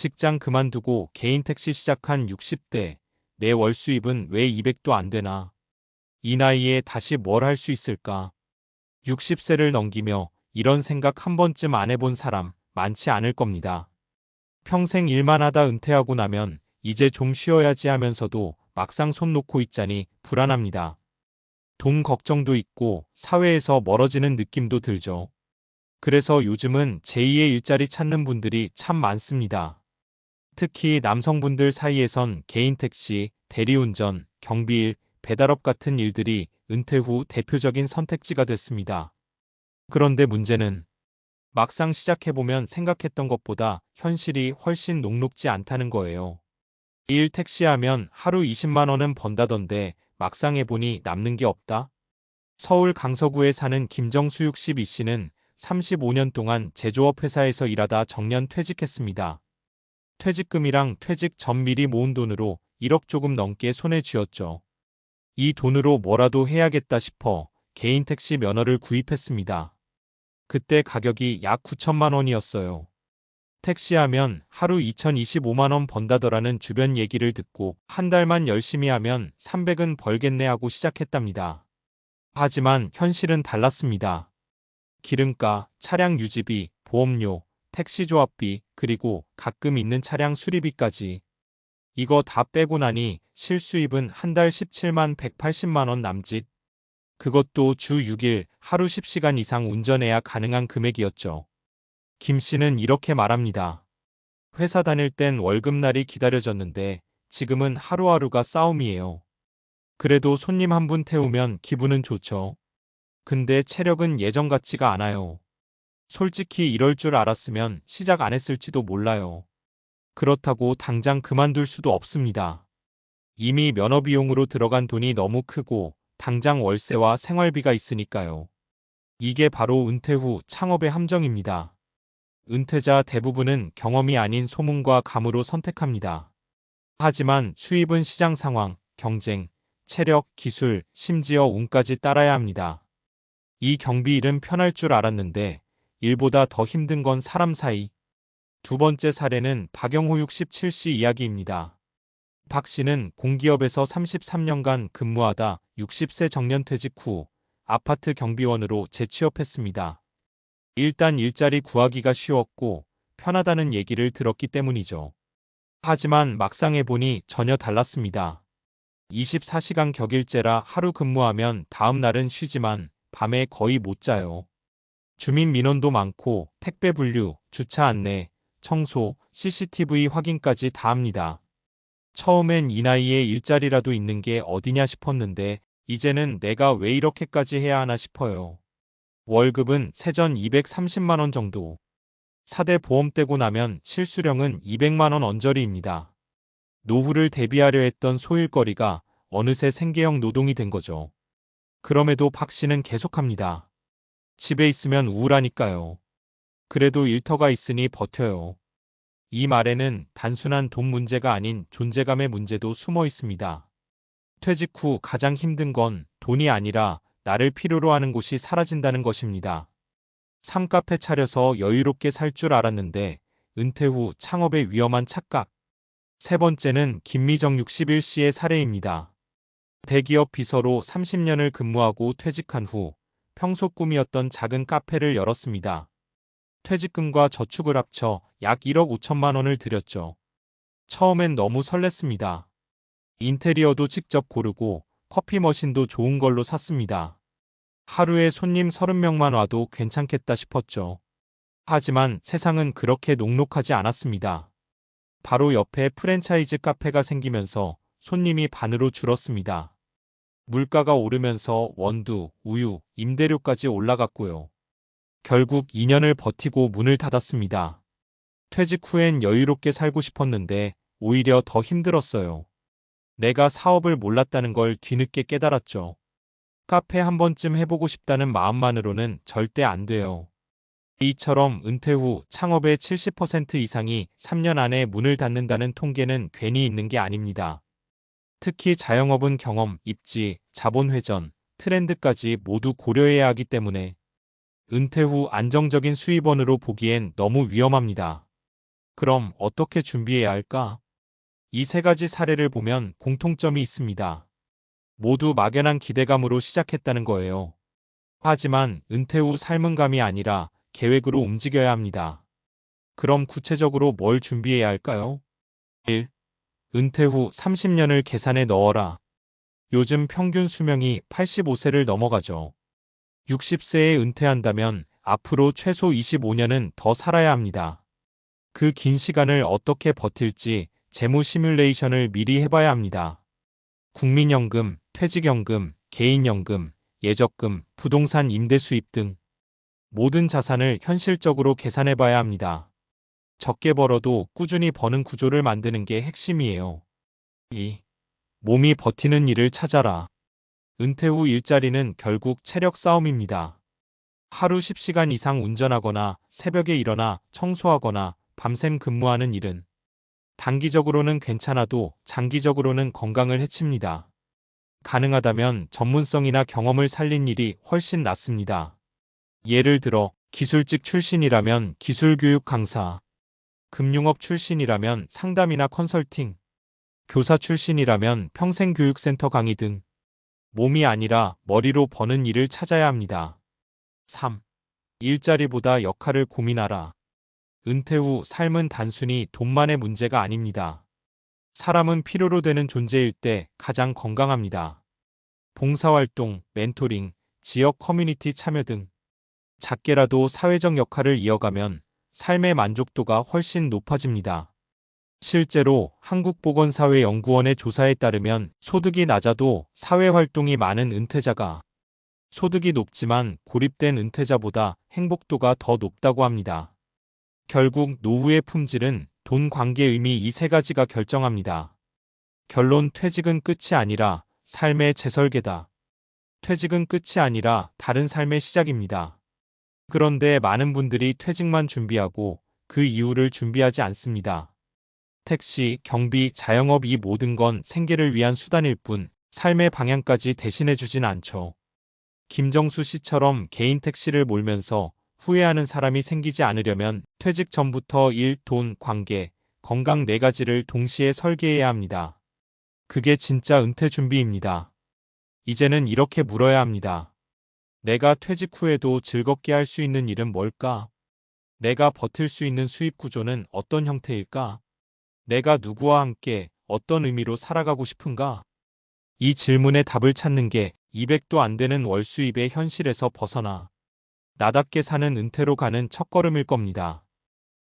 직장 그만두고 개인 택시 시작한 60대. 내 월 수입은 왜 200도 안 되나? 이 나이에 다시 뭘 할 수 있을까? 60세를 넘기며 이런 생각 한 번쯤 안 해본 사람 많지 않을 겁니다. 평생 일만 하다 은퇴하고 나면 이제 좀 쉬어야지 하면서도 막상 손 놓고 있자니 불안합니다. 돈 걱정도 있고 사회에서 멀어지는 느낌도 들죠. 그래서 요즘은 제2의 일자리 찾는 분들이 참 많습니다. 특히 남성분들 사이에선 개인 택시, 대리운전, 경비일, 배달업 같은 일들이 은퇴 후 대표적인 선택지가 됐습니다. 그런데 문제는 막상 시작해보면 생각했던 것보다 현실이 훨씬 녹록지 않다는 거예요. 일 택시하면 하루 20만 원은 번다던데 막상 해보니 남는 게 없다? 서울 강서구에 사는 김정수육 12씨는 35년 동안 제조업 회사에서 일하다 정년 퇴직했습니다. 퇴직금이랑 퇴직 전 미리 모은 돈으로 1억 조금 넘게 손에 쥐었죠. 이 돈으로 뭐라도 해야겠다 싶어 개인 택시 면허를 구입했습니다. 그때 가격이 약 9천만 원이었어요. 택시하면 하루 2,025만 원 번다더라는 주변 얘기를 듣고 한 달만 열심히 하면 300은 벌겠네 하고 시작했답니다. 하지만 현실은 달랐습니다. 기름가, 차량 유지비, 보험료, 택시 조합비, 그리고 가끔 있는 차량 수리비까지. 이거 다 빼고 나니 실수입은 한 달 17만 180만 원 남짓. 그것도 주 6일 하루 10시간 이상 운전해야 가능한 금액이었죠. 김 씨는 이렇게 말합니다. 회사 다닐 땐 월급날이 기다려졌는데 지금은 하루하루가 싸움이에요. 그래도 손님 한 분 태우면 기분은 좋죠. 근데 체력은 예전 같지가 않아요. 솔직히 이럴 줄 알았으면 시작 안 했을지도 몰라요. 그렇다고 당장 그만둘 수도 없습니다. 이미 면허비용으로 들어간 돈이 너무 크고 당장 월세와 생활비가 있으니까요. 이게 바로 은퇴 후 창업의 함정입니다. 은퇴자 대부분은 경험이 아닌 소문과 감으로 선택합니다. 하지만 수입은 시장 상황, 경쟁, 체력, 기술, 심지어 운까지 따라야 합니다. 이 경비일은 편할 줄 알았는데 일보다 더 힘든 건 사람 사이. 두 번째 사례는 박영호 67씨 이야기입니다. 박 씨는 공기업에서 33년간 근무하다 60세 정년퇴직 후 아파트 경비원으로 재취업했습니다. 일단 일자리 구하기가 쉬웠고 편하다는 얘기를 들었기 때문이죠. 하지만 막상 해보니 전혀 달랐습니다. 24시간 격일제라 하루 근무하면 다음 날은 쉬지만 밤에 거의 못 자요. 주민 민원도 많고 택배 분류, 주차 안내, 청소, CCTV 확인까지 다 합니다. 처음엔 이 나이에 일자리라도 있는 게 어디냐 싶었는데 이제는 내가 왜 이렇게까지 해야 하나 싶어요. 월급은 세전 230만 원 정도. 4대 보험 떼고 나면 실수령은 200만 원 언저리입니다. 노후를 대비하려 했던 소일거리가 어느새 생계형 노동이 된 거죠. 그럼에도 박 씨는 계속합니다. 집에 있으면 우울하니까요. 그래도 일터가 있으니 버텨요. 이 말에는 단순한 돈 문제가 아닌 존재감의 문제도 숨어 있습니다. 퇴직 후 가장 힘든 건 돈이 아니라 나를 필요로 하는 곳이 사라진다는 것입니다. 삼카페 차려서 여유롭게 살 줄 알았는데 은퇴 후 창업의 위험한 착각. 세 번째는 김미정 61씨의 사례입니다. 대기업 비서로 30년을 근무하고 퇴직한 후 평소 꿈이었던 작은 카페를 열었습니다. 퇴직금과 저축을 합쳐 약 1억 5천만 원을 들였죠. 처음엔 너무 설렜습니다. 인테리어도 직접 고르고 커피 머신도 좋은 걸로 샀습니다. 하루에 손님 30명만 와도 괜찮겠다 싶었죠. 하지만 세상은 그렇게 녹록하지 않았습니다. 바로 옆에 프랜차이즈 카페가 생기면서 손님이 반으로 줄었습니다. 물가가 오르면서 원두, 우유, 임대료까지 올라갔고요. 결국 2년을 버티고 문을 닫았습니다. 퇴직 후엔 여유롭게 살고 싶었는데 오히려 더 힘들었어요. 내가 사업을 몰랐다는 걸 뒤늦게 깨달았죠. 카페 한 번쯤 해보고 싶다는 마음만으로는 절대 안 돼요. 이처럼 은퇴 후 창업의 70% 이상이 3년 안에 문을 닫는다는 통계는 괜히 있는 게 아닙니다. 특히 자영업은 경험, 입지, 자본 회전, 트렌드까지 모두 고려해야 하기 때문에 은퇴 후 안정적인 수입원으로 보기엔 너무 위험합니다. 그럼 어떻게 준비해야 할까? 이 세 가지 사례를 보면 공통점이 있습니다. 모두 막연한 기대감으로 시작했다는 거예요. 하지만 은퇴 후 삶은 감이 아니라 계획으로 움직여야 합니다. 그럼 구체적으로 뭘 준비해야 할까요? 1. 은퇴 후 30년을 계산에 넣어라. 요즘 평균 수명이 85세를 넘어가죠. 60세에 은퇴한다면 앞으로 최소 25년은 더 살아야 합니다. 그 긴 시간을 어떻게 버틸지 재무 시뮬레이션을 미리 해봐야 합니다. 국민연금, 퇴직연금, 개인연금, 예적금, 부동산 임대 수입 등 모든 자산을 현실적으로 계산해봐야 합니다. 적게 벌어도 꾸준히 버는 구조를 만드는 게 핵심이에요. 2. 몸이 버티는 일을 찾아라. 은퇴 후 일자리는 결국 체력 싸움입니다. 하루 10시간 이상 운전하거나 새벽에 일어나 청소하거나 밤샘 근무하는 일은 단기적으로는 괜찮아도 장기적으로는 건강을 해칩니다. 가능하다면 전문성이나 경험을 살린 일이 훨씬 낫습니다. 예를 들어 기술직 출신이라면 기술교육 강사, 금융업 출신이라면 상담이나 컨설팅, 교사 출신이라면 평생교육센터 강의 등 몸이 아니라 머리로 버는 일을 찾아야 합니다. 3. 일자리보다 역할을 고민하라. 은퇴 후 삶은 단순히 돈만의 문제가 아닙니다. 사람은 필요로 되는 존재일 때 가장 건강합니다. 봉사활동, 멘토링, 지역 커뮤니티 참여 등 작게라도 사회적 역할을 이어가면 삶의 만족도가 훨씬 높아집니다. 실제로 한국보건사회연구원의 조사에 따르면 소득이 낮아도 사회활동이 많은 은퇴자가 소득이 높지만 고립된 은퇴자보다 행복도가 더 높다고 합니다. 결국 노후의 품질은 돈 관계 의미 이 세 가지가 결정합니다. 결론 퇴직은 끝이 아니라 삶의 재설계다. 퇴직은 끝이 아니라 다른 삶의 시작입니다. 그런데 많은 분들이 퇴직만 준비하고 그 이후를 준비하지 않습니다. 택시, 경비, 자영업 이 모든 건 생계를 위한 수단일 뿐 삶의 방향까지 대신해주진 않죠. 김정수 씨처럼 개인 택시를 몰면서 후회하는 사람이 생기지 않으려면 퇴직 전부터 일, 돈, 관계, 건강 네 가지를 동시에 설계해야 합니다. 그게 진짜 은퇴 준비입니다. 이제는 이렇게 물어야 합니다. 내가 퇴직 후에도 즐겁게 할 수 있는 일은 뭘까? 내가 버틸 수 있는 수입 구조는 어떤 형태일까? 내가 누구와 함께 어떤 의미로 살아가고 싶은가? 이 질문에 답을 찾는 게 200도 안 되는 월 수입의 현실에서 벗어나 나답게 사는 은퇴로 가는 첫걸음일 겁니다.